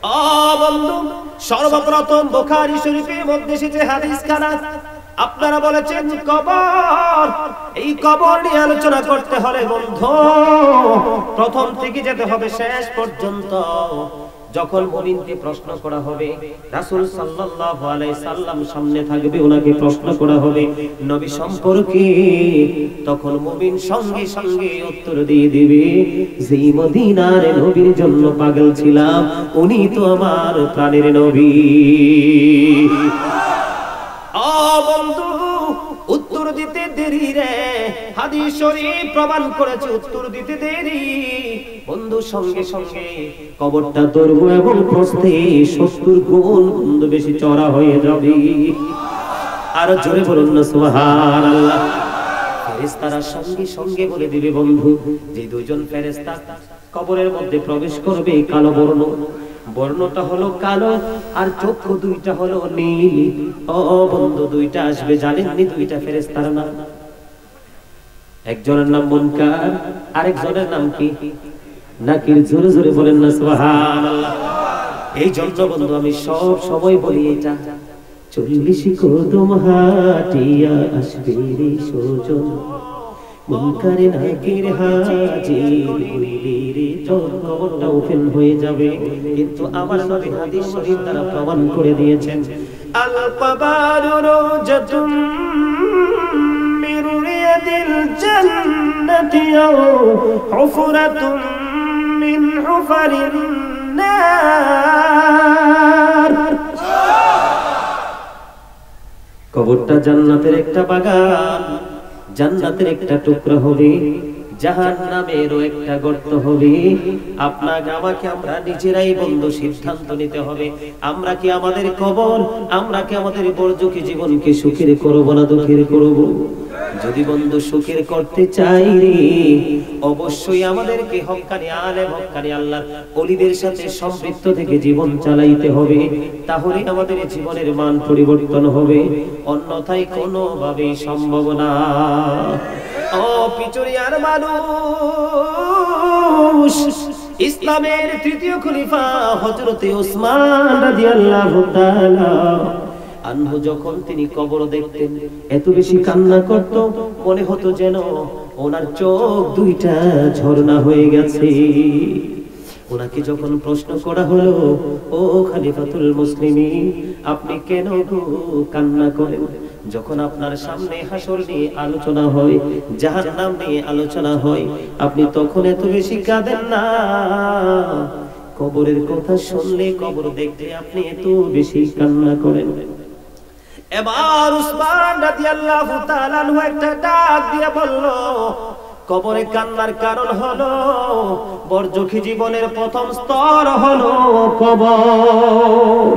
ও বন্ধু, সর্বপ্রথম বুখারী শরীফের মধ্যে এসেছে হাদিস খানা। আপনারা বলেছেন কবর, এই কবর নিয়ে আলোচনা করতে হলে বন্ধু প্রথম থেকে যেতে হবে শেষ পর্যন্ত। যখন মুমিনকে প্রশ্ন করা হবে, রাসূল সাল্লাল্লাহু আলাইহি সাল্লাম সামনে থাকবে, ওনাকে প্রশ্ন করা হবে নবী সম্পর্কে, তখন মুমিন সঙ্গে সঙ্গে উত্তর দিয়ে দিবে, যেই মদিনার নবীর জন্য পাগল ছিলাম, উনি তো আমার প্রাণের নবী। ও বন্ধু, উত্তর দিতে দেরি রে, হাদিস শরীফ প্রমাণ করেছে উত্তর দিতে দেরি। বন্ধু সঙ্গে সঙ্গে কবরটা দৈর্ঘ্য এবং প্রস্থে 70 গুণ বন্ধু বেশি চওড়া হয়ে যাবে। আর জোরে বলুন না সুবহানাল্লাহ। ফেরেশতারা সঙ্গে সঙ্গে বলে দিবে বন্ধু, যে দুইজন ফেরেশতা কবরের মধ্যে প্রবেশ করবে, কালো বর্ণ, বর্ণটা হলো কালো, আর চক্ষু দুইটা হলো নীল। ও বন্ধু, দুইটা আসবে, জানেননি দুইটা ফেরেশতার নাম? একজনের নাম মুনকার, আরেকজনের নাম কি? নাকির। জোরে জোরে বলেন না সুবহানাল্লাহ। এই জন্য বন্ধু আমি সব সময় বলি এটা, 40 কদম হাঁটিয়া আসবে রে সজন, মুনকারে নাকির হাজির হইবে রে, কবরটা ওপেন হয়ে যাবে। কিন্তু আমার নবী হাদিস শরীফ দ্বারা প্রমাণ করে দিয়েছেন, আল কবরু রওজাতুম মিন রিয়াদিল জান্নাতি আও হুফরাতুম মিন হুফারিন নার। কবরটা জান্নাতের একটা বাগান, জান্নাতের একটা টুকরা হবে, জাহান্নামেরও একটা গর্ত হবে। আপনাকে আমাকে আমরা নিজেরাই বন্ধু সিদ্ধান্ত নিতে হবে, আমরা কি আমাদের কবর, আমরা কি আমাদের বর্জকি জীবনকে সুখের করব না দুঃখের করব? যদি বন্ধু সুখের করতে চাই রে, অবশ্যই আমাদেরকে হক্কানি আলেম, হক্কানি আল্লাহর ওলিদের সাথে সম্পৃক্ত থেকে জীবন চালাইতে হবে, তাহলে আমাদের জীবনের মান পরিবর্তন হবে, অন্যথায় কোনোভাবেই সম্ভব না। ও পিছড়িয়ার মানুষ, ইসলামের তৃতীয় খলিফা হযরতে ওসমান রাদিয়াল্লাহু তাআলা আনহু যখন তিনি কবর দেখতেন, এত বেশি কান্না করত, মনে হতো যেন ওনার চোখ দুইটা ঝর্ণা হয়ে গেছে। ওনাকে যখন প্রশ্ন করা হলো, ও খলিফাতুল মুসলিমিন, আপনি কেন কান্না করেন? যখন আপনার সামনে হাসর নিয়ে আলোচনা হয়, জাহান্নাম নিয়ে আলোচনা হয়, আপনি তখন এত বেশি কাঁদেন না। কবরের কথা শুনলে, কবর দেখলে আপনি এত বেশি কান্না করেন। এবার উসমান রাদিয়াল্লাহু তাআলা আনহু একটা ডাক দিয়ে বলল, কবরে কান্নার কারণ হলো বরজখী জীবনের প্রথম স্তর হলো কবর।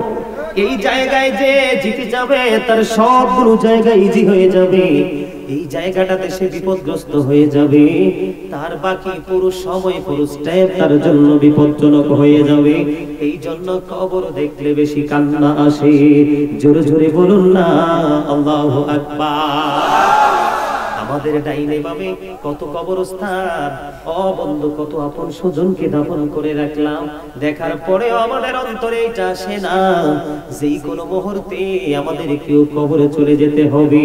এই জায়গায় যে জিতে যাবে তার সবগুলো জায়গা ইজি হয়ে যাবে, এই জায়গাটাতে সে বিপদগ্রস্ত হয়ে যাবে, তার বাকি পুরো সময়, পুরো স্টেপ তার জন্য বিপজ্জনক হয়ে যাবে। এই জন্য কবর দেখলে বেশি কান্না আসে। জোরে জোরে বলুন না আল্লাহু আকবার। আমাদের ডাইনে বামে কত কবরস্থান, ও বন্ধু, কত আপন স্বজনকে দাফন করে রাখলাম, দেখার পরে আমাদের অন্তরে এটা আসে না যেই কোনো মুহূর্তে আমাদের কেউ কবরে চলে যেতে হবে।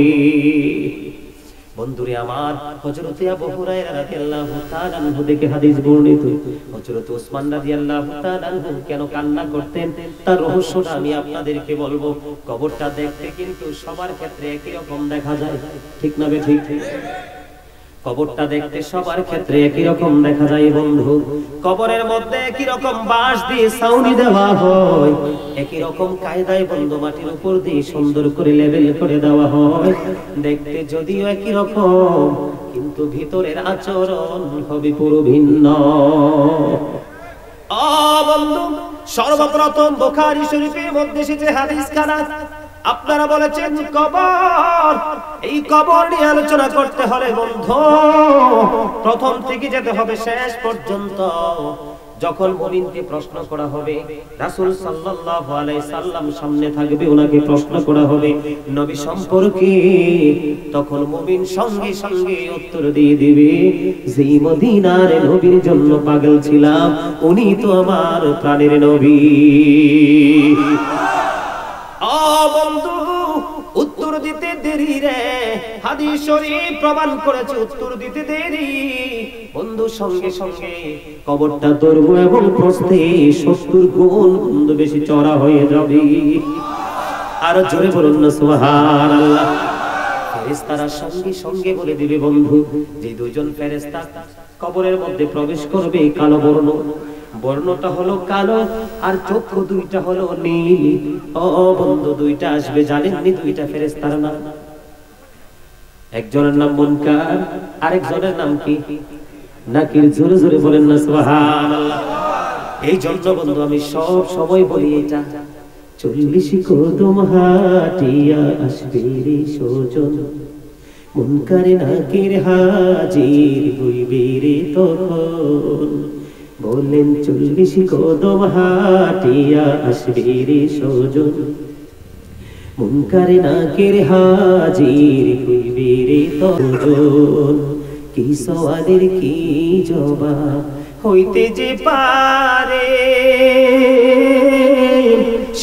বন্ধুরে আমার, হযরত আবু হুরায়রা রাদিয়াল্লাহু তাআলা আনহু থেকে হাদিস বর্ণিত, হযরত ওসমান রাদিয়াল্লাহু তাআলা আনহু কেন কান্না করতেন তার রহস্যটা আমি আপনাদেরকে বলবো। কবরটা দেখতে কিন্তু সবার ক্ষেত্রে একই রকম দেখা যায়, ঠিক না ঠিক? কবরটা দেখতে সবার ক্ষেত্রে একই রকম দেখা যায় বন্ধু। কবরের মধ্যে একই রকম বাঁশ দিয়ে ছাউনি দেওয়া হয়, একই রকম কায়দায় বন্ধু মাটির উপর দিয়ে সুন্দর করে লেবেল করে দেওয়া হয়। দেখতে যদিও একই রকম, কিন্তু ভিতরের আচরণ হবে পুরো ভিন্ন। ও বন্ধু, সর্বপ্রথম বুখারী শরীফের মধ্যে এসেছে হাদিস খানা। আপনারা বলেছেন কবর, এই কবর নিয়ে আলোচনা করতে হলে বন্ধু প্রথম থেকে যেতে হবে শেষ পর্যন্ত। যখন মুমিনকে প্রশ্ন করা হবে, রাসূল সাল্লাল্লাহু আলাইহি সাল্লাম সামনে থাকবে, ওনাকে প্রশ্ন করা হবে নবী সম্পর্কে, তখন মুমিন সঙ্গে সঙ্গে উত্তর দিয়ে দিবে, যেই মদিনার নবীর জন্য পাগল ছিলাম উনি তো আমার প্রাণের নবী। ও বন্ধু, উত্তর দিতে দেরি রে, হাদিস শরীফ প্রমাণ করেছে উত্তর দিতে দেরি। বন্ধু সঙ্গে সঙ্গে কবরটা দৈর্ঘ্য এবং প্রস্থে 70 গুণ বন্ধু বেশি চওড়া হয়ে যাবে। আর জোরে বলুন না সুবহানাল্লাহ। ফেরেশতারা সঙ্গে সঙ্গে বলে দিবে বন্ধু, যে দুইজন ফেরেশতা কবরের মধ্যে প্রবেশ করবে কালো বর্ণ, বর্ণটা হলো কালো আর চক্ষু দুইটা হলো নীল। ও বন্ধু, দুইটা আসবে, জানেননি দুইটা ফেরেশতার নাম? একজনের নাম মুনকার, আরেকজনের নাম কি? নাকির। জোরে জোরে বলেন না সুবহানাল্লাহ। এই জন্য বন্ধু আমি সব সময় বলি এটা, 40 কদম হাঁটিয়া আসবে রে সজন, মুনকারে নাকির হাজির হইবে রে তখন। বলেন 40 কদম হাঁটিয়া আসবে রে সজন, মুনকারে নাকির হাজির হইবে রে তখন। কি সওয়ালের কি জবাব হইতে যে পারে,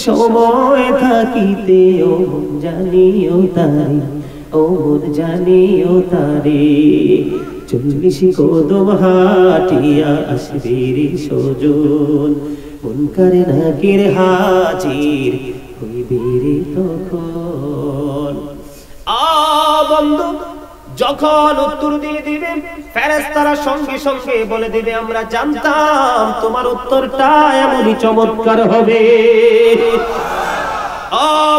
সময় থাকিতে ও জানিও তারে, ও মন জানিও তারে। 40 কদম হাঁটিয়া আসবে রে সজন, মুনকারে নাকির হাজির হইবে রে তখন। বন্ধু যখন উত্তর দিয়ে দিবে, ফেরেশতারা সঙ্গে সঙ্গে বলে দিবে, আমরা জানতাম তোমার উত্তরটা এমনই চমৎকার হবে।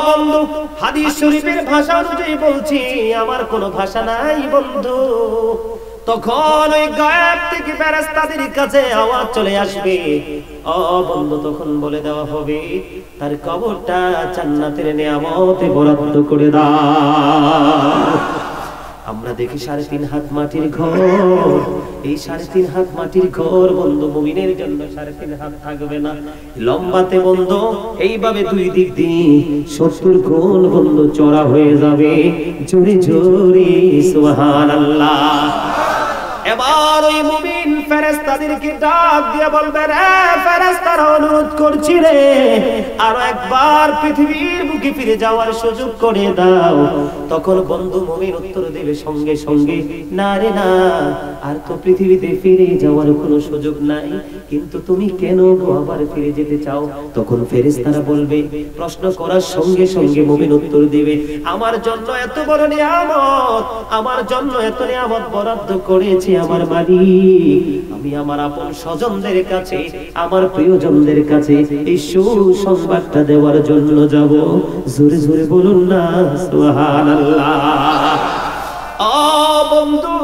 বন্ধু হাদিস শরীফের ভাষা অনুযায়ী বলছি, আমার কোনো ভাষা নাই বন্ধু। তখন ওই গায়েব থেকে ফেরেশতাদের কাছে আওয়াজ চলে আসবে, বন্ধু তখন বলে দেওয়া হবে, তার কবরটা জান্নাতের নিয়ামতে বরাদ্দ করে দাও। আমরা দেখি 3.5 হাত মাটির ঘর, এই 3.5 হাত মাটির ঘর বন্ধু মুমিনের জন্য 3.5 হাত থাকবে না, লম্বাতে বন্ধু এইভাবে দুই দিক দিয়ে 70 গুণ বন্ধু চওড়া হয়ে যাবে। জোরে জোরে সুবহানাল্লাহ। এবার ওই মুমিন ফেরেশতাদেরকে ডাক দিয়ে বলবে, রে ফেরেশতারা অনুরোধ করছি রে, আরো একবার পৃথিবীর বুকে ফিরে যাওয়ার সুযোগ করে দাও। তখন বন্ধু মুমিন উত্তর দেবে সঙ্গে সঙ্গে, না রে না, আর তো পৃথিবীতে ফিরে যাওয়ার কোনো সুযোগ নাই, কিন্তু তুমি কেন আবার ফিরে যেতে চাও? তখন ফেরেশতারা বলবে, প্রশ্ন করার সঙ্গে সঙ্গে মুমিন উত্তর দিবে, আমার জন্য এত বড় নিয়ামত, আমার জন্য এত নিয়ামত বরাদ্দ করেছে আমার মালিক, আমি আমার আপন স্বজনদের কাছে, আমার প্রিয়জনদের কাছে এই সুসংবাদটা দেওয়ার জন্য যাব। জোরে জোরে বলুন না সুবহানাল্লাহ। বন্ধু,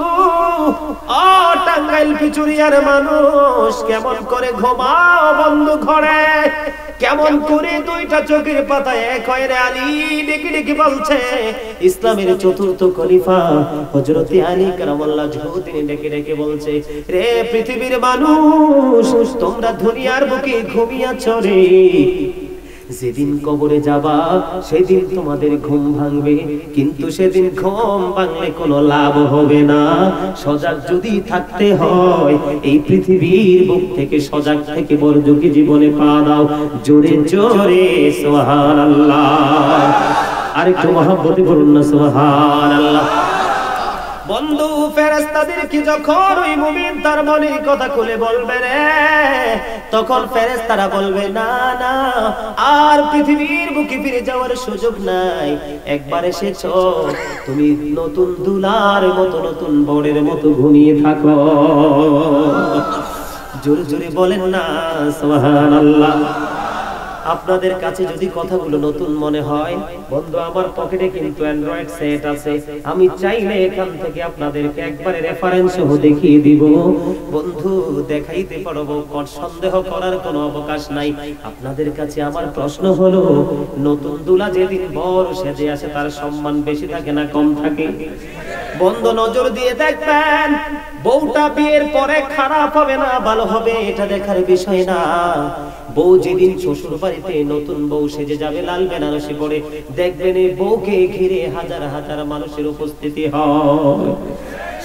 টাঙ্গাইল পিচুরিয়ার মানুষ কেমন করে ঘুমাও বন্ধু ঘরে, কেমন করে দুইটা চোখের পাতায় এক হয় রে আলী ডেকে ডেকে বলছে, ইসলামের চতুর্থ খলিফা হযরতে আলী কারামাল্লাহু ওয়াজহু তিনি ডেকে ডেকে বলছে, রে পৃথিবীর মানুষ তোমরা দুনিয়ার বুকে ঘুমিয়েছ রে, যেদিন কবরে যাবা সেদিন তোমাদের ঘুম ভাঙবে, কিন্তু সেদিন ঘুম ভাঙলে কোনো লাভ হবে না। সজাগ যদি থাকতে হয় এই পৃথিবীর বুক থেকে সজাগ থেকে বরযুগী জীবনে পা দাও। জোরে জোরে সুবহানাল্লাহ। আরেকটু মহব্বতে বলুন না সুবহানাল্লাহ। বন্ধু ফেরেশতাদেরকে যখন ওই মুমিন তার মনের কথা খুলে বলবে রে, তখন ফেরেশতারা বলবে, না না, আর পৃথিবীর বুকে ফিরে যাওয়ার সুযোগ নাই, একবার এসেছো তুমি নতুন দুলার মতো, নতুন বরের মতো ঘুমিয়ে থাকো। জোরে জোরে বলেন না সুবহানাল্লাহ। আপনাদের কাছে যদি কথাগুলো নতুন মনে হয় বন্ধু, আমার পকেটে কিন্তু অ্যান্ড্রয়েড সেট আছে, আমি চাইলে এখান থেকে আপনাদেরকে একবারে রেফারেন্স সহ দেখিয়ে দিব বন্ধু, দেখাইতে পারবো, সন্দেহ করার কোনো অবকাশ নাই। আপনাদের কাছে আমার প্রশ্ন হলো, নতুন দুলা যেদিন বর সেজে আসে তার সম্মান বেশি থাকে না কম থাকে? বন্ধু নজর দিয়ে দেখবেন, বউটা বিয়ের পরে খারাপ হবে না ভালো হবে এটা দেখার বিষয় না। বউ যেদিন শ্বশুর বাড়িতে নতুন বউ সেজে যাবে লাল বেনারসি পরে, দেখবেন এই বউকে ঘিরে হাজার হাজার মানুষের উপস্থিতি হয়।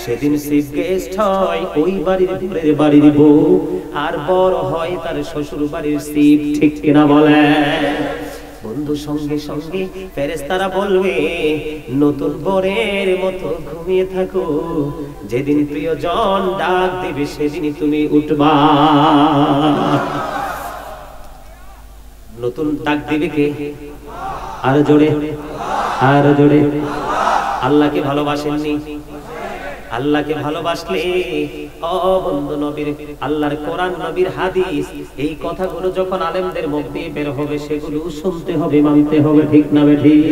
সেদিন চিফ গেস্ট হয় ওই বাড়ির পরের বাড়ির বউ, আর বড় হয় তার শ্বশুর বাড়ির চিফ, ঠিক কিনা বলেন? বন্ধু সঙ্গে সঙ্গে ফেরেশতারা বলবে নতুন বরের মতো ঘুমিয়ে থাকো, যেদিন প্রিয়জন ডাক দেবে সেদিনই তুমি উঠবা। নতুন ডাক দিবে কে? আর জোরে, আর জোরে। আল্লাহকে ভালোবাসেননি? আল্লাহকে ভালোবাসলে ও বন্ধু নবীর আল্লাহর কোরআন নবীর হাদিস এই কথাগুলো যখন আলেমদের মুখ দিয়ে বের হবে সেগুলো শুনতে হবে, মানতে হবে, ঠিক না ঠিক?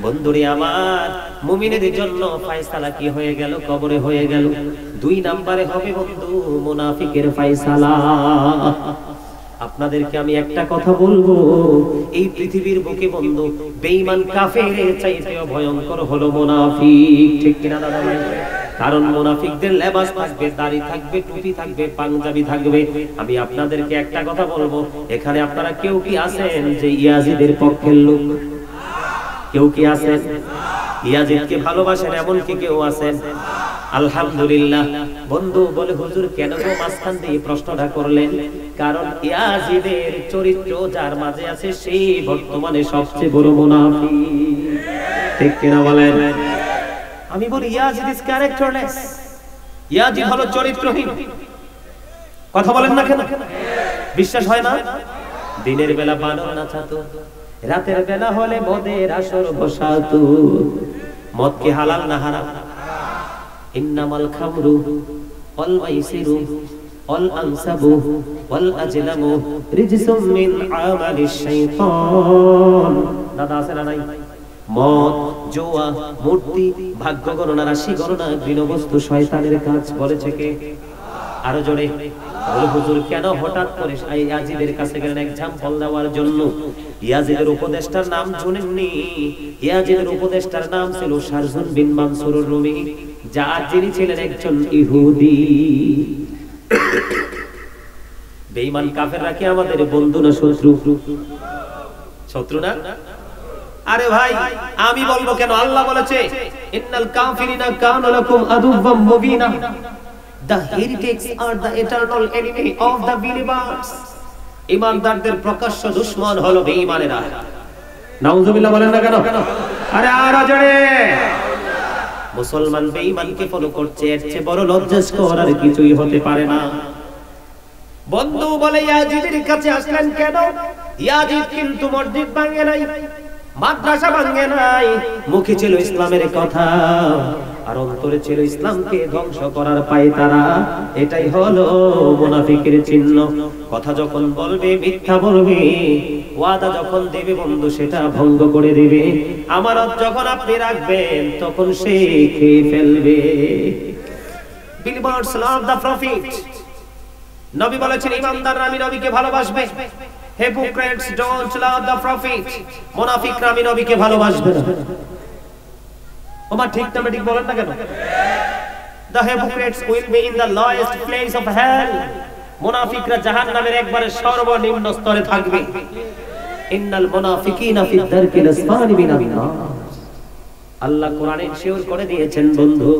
বন্ধুরে আমার, মুমিনের জন্য ফয়সালা কি হয়ে গেল? কবরে হয়ে গেল। 2 নম্বরে হবে বন্ধু মুনাফিকের ফয়সালা। আপনাদেরকে আমি একটা কথা বলবো, এই পৃথিবীর বুকে বন্ধু বেঈমান কাফেরের চাইতেও ভয়ঙ্কর হলো মুনাফিক, ঠিক কিনা দাদা ভাই? কারণ মুনাফিকদের লেবাস থাকবে, দাড়ি থাকবে, টুপি থাকবে, পাঞ্জাবি থাকবে। আমি আপনাদেরকে একটা কথা বলবো, এখানে আপনারা কেউ কি আছেন যে ইয়াজিদের পক্ষের লোক? কেউ কি আছেন ইয়াজিদকে ভালোবাসেন? এমন কি কেউ আছেন? আলহামদুলিল্লাহ। বন্ধু বলে হুজুর কেন গো মাঝখান দিয়ে প্রশ্নটা করলেন? কারণ ইয়াজিদের চরিত্র যার মাঝে আছে সেই বর্তমানে সবচেয়ে বড় মুনাফিক, ঠিক কিনা বলেন? আমি বলি ইয়াজিদ ইজ ক্যারেক্টারলেস, ইয়াজিদ হলো চরিত্রহীন। কথা বলেন না কেন? বিশ্বাস হয় না? দিনের বেলা বানর নাচাতো, রাতের বেলা হলে মদের আসর বসাতো। মদ কি হালাল না হারাম? ইন্নামাল খামরু ওয়াল মাইসিরু ওয়াল আনসাবু ওয়াল আজলামু রিজসুম মিন আমালিশ শাইতান। দাদা আছে না নাই? মদ, জুয়া, মূর্তি, ভাগ্য গণনা, রাশি গণনা, গৃহবস্তু শয়তানের কাজ, বলেছে কে? আরো জোরে বলে হুজুর কেন হঠাৎ করে ইয়াজিদের কাছে গেলেন एग्जांपल দেওয়ার জন্য? ইয়াজিদের উপদেষ্টার নাম শুনেননি? ইয়াজিদের উপদেষ্টার নাম ছিল শারজুন বিন মানসুর রুমি, যার যিনি ছিলেন একজন ইহুদি। বেঈমান কাফেররা কি আমাদের বন্ধু না শত্রু? শত্রু না? আরে ভাই আমি বলবো কেন? আল্লাহ বলেছে ইন্নাল কাফিরিনা কানু লাকুম আদুওয়াম মুবিনা, the heretics are the eternal enemy of the believers. ঈমানদারদের প্রকাশ্য দুশমন হলো বেঈমানেরা। নাউজুবিল্লাহ বলেন না কেন? আরে আর জোরে। মুসলমান বেঈমানকে ফলো করছে, এর চেয়ে বড় লজ্জাস্কর আর কিছুই হতে পারে না। বন্ধু বলে ইয়াজিদের কাছে আসলেন কেন? ইয়াজিদ কিন্তু মসজিদ ভাঙে নাই, মাদ্রাসা ভাঙে নাই, মুখে ছিল ইসলামের কথা আর অন্তরে ছিল ইসলামকে ধ্বংস করার পায়তারা। এটাই হলো মুনাফিকের চিহ্ন। কথা যখন বলবে মিথ্যা বলবে, ওয়াদা যখন দেবে বন্ধু সেটা ভঙ্গ করে দিবে, আমানত যখন আপনি রাখবেন তখন সে খেয়ে ফেলবে। Believers love the prophet. নবী বলেছেন ইমানদাররা আমি নবীকে ভালোবাসবে। Hypocrites don't love the prophet. মুনাফিকরা আমি নবীকে ভালোবাসবে না। ওমা ঠিক না ঠিক বলেন না কেন? The hypocrites will be in the lowest place of hell. মুনাফিকরা জাহান্নামের একবারে সর্বনিম্ন স্তরে থাকবে। ইন্নাল মুনাফিকিনা ফি দারকিল আসফালি মিনান নার। আল্লাহ কোরআনে শিওর করে দিয়েছেন বন্ধু।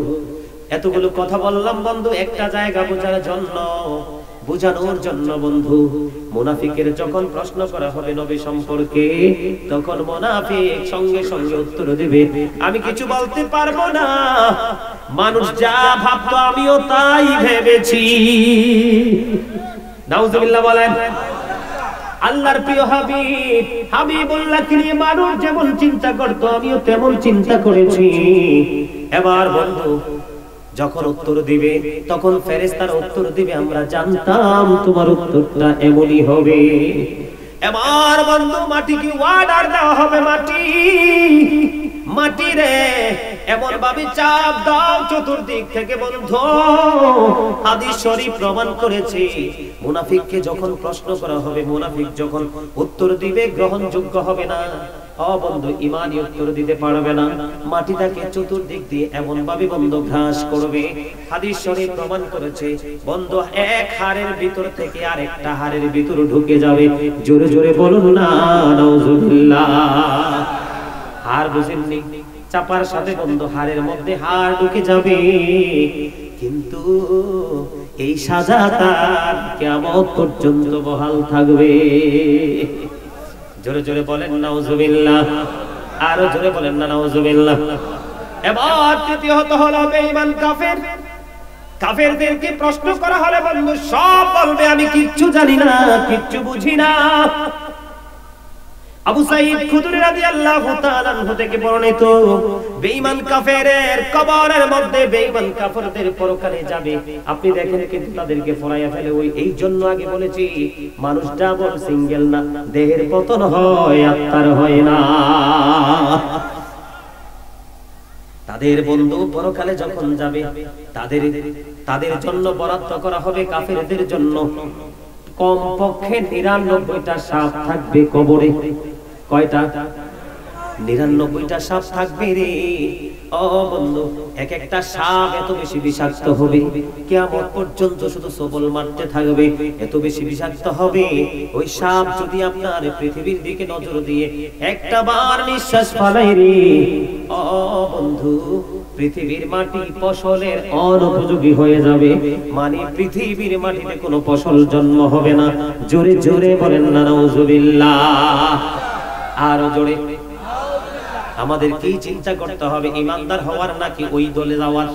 এতগুলো কথা বললাম বন্ধু একটা জায়গা বোঝার জন্য, বুঝানোর জন্য বন্ধু। মুনাফিকের যখন প্রশ্ন করা হবে নবী সম্পর্কে, তখন মুনাফিক সঙ্গে সঙ্গে উত্তর দেবে আমি কিছু বলতে পারবো না, মানুষ যা ভাবতো আমিও তাই ভেবেছি। নাউজুবিল্লাহ বলেন। আল্লাহর প্রিয় হাবিব হাবিবুল্লাহকে নিয়ে মানুষ যেমন চিন্তা করতো আমিও তেমন চিন্তা করেছি। এবার বন্ধু যখন উত্তর দিবে তখন ফেরেশতারা উত্তর দিবে আমরা জানতাম তোমার উত্তরটা এমনই হবে। এবার বন্ধু মাটিকে অর্ডার দেওয়া হবে, মাটি মাটি রে এমন ভাবে চাপ দাও চতুর্দিক থেকে বন্ধু। হাদিস শরীফ প্রমাণ করেছে মুনাফিককে যখন প্রশ্ন করা হবে, মুনাফিক যখন উত্তর দিবে গ্রহণযোগ্য হবে না। ও বন্ধু ঈমানই উত্তর দিতে পারবে না, মাটিটাকে চতুর্দিক দিয়ে এমন ভাবে বন্ধু ঘাস করবে। হাদিস শরীফ প্রমাণ করেছে বন্ধু এক হাড়ের ভিতর থেকে আরেকটা হাড়ের ভিতরে ঢুকে যাবে। জোরে জোরে বলুন না নাউজুবিল্লাহ। হাড় বুঝেননি, চাপার সাথে বন্ধু হাড়ের মধ্যে হাড় ঢুকে যাবে, কিন্তু এই সাজাটা কিয়ামত পর্যন্ত বহাল থাকবে। জোরে জোরে বলেন নাউজুবিল্লাহ, আরো জোরে বলেন না নাউজুবিল্লাহ। এবার তৃতীয়ত হলো বেঈমান কাফের। কাফেরদেরকে প্রশ্ন করা হলে বন্ধু সব বলবে আমি কিচ্ছু জানি না, কিচ্ছু বুঝি না। আবু সাঈদ খুদরি রাদিয়াল্লাহু তাআলা আনহু থেকে বর্ণিত, বেঈমান কাফেরের কবরের মধ্যে বেঈমান কাফেরদের পরকালে যাবে, আপনি দেখেন কিন্তু তাদেরকে ফরাইয়া ফেলে। ওই এই জন্য আগে বলেছি মানুষ ডাবল সিঙ্গেল না, দেহের পতন হয় আত্মার হয় না। তাদের বন্ধু পরকালে যখন যাবে তাদের জন্য বরাদ্দ করা হবে কাফেরদের জন্য কমপক্ষে ৯৯টা সাপ থাকবে কবরে। কয়টা? ৯৯টা সাপ থাকবে রে। ও বন্ধু এক একটা সাপ এত বেশি বিষাক্ত হবে, কিয়ামত পর্যন্ত শুধু সবল মারতে থাকবে, এত বেশি বিষাক্ত হবে। ওই সাপ যদি আপনার পৃথিবীর দিকে নজর দিয়ে একটা বার নিঃশ্বাস ফেলাই রে, ও বন্ধু পৃথিবীর মাটি ফসলের অনুপযোগী হয়ে যাবে, মানে পৃথিবীর মাটিতে কোনো ফসল জন্ম হবে না। জোরে জোরে বলেন না নাউজুবিল্লাহ, আরো জোরে। আমাদের কি চিন্তা করতে হবে, ইমানদার হওয়ার নাকি ওই দলে যাওয়ার?